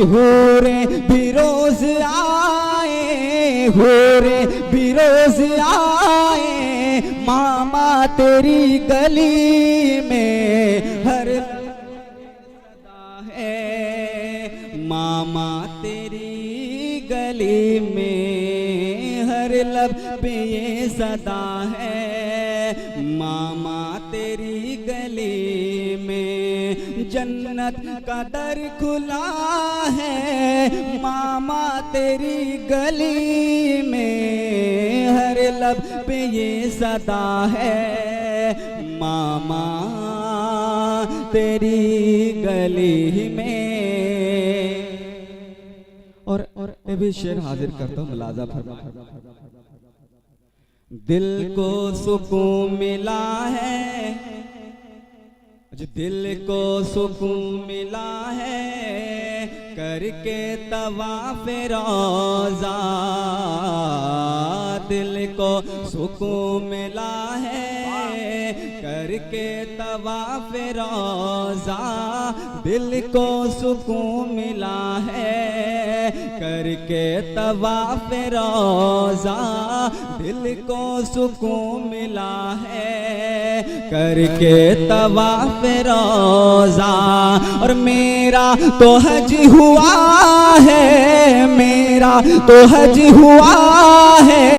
हूरे बिरोज आए, हूरे बिरोज आए, मामा तेरी गली में हर सदा है, मामा तेरी गली में हर लब पे ये सदा है, मामा तेरी गली में जन्नत का दर खुला है, मामा तेरी गली में हर लब पे ये सदा है, मामा तेरी गली में। और ये भी शेर हाजिर करता हूँ, मुलाजा फरमा। दिल को सुकून मिला है, दिल को सुकून मिला है, करके तवाफ रोज़ा, दिल को सुकून मिला है, करके तवाफ रोज़ा, दिल को सुकून मिला है, करके तवाफ रोज़ा, दिल को सुकून मिला है, करके तवाफ रोज़ा। और मेरा तो हज हुआ है, मेरा तो हज हुआ है,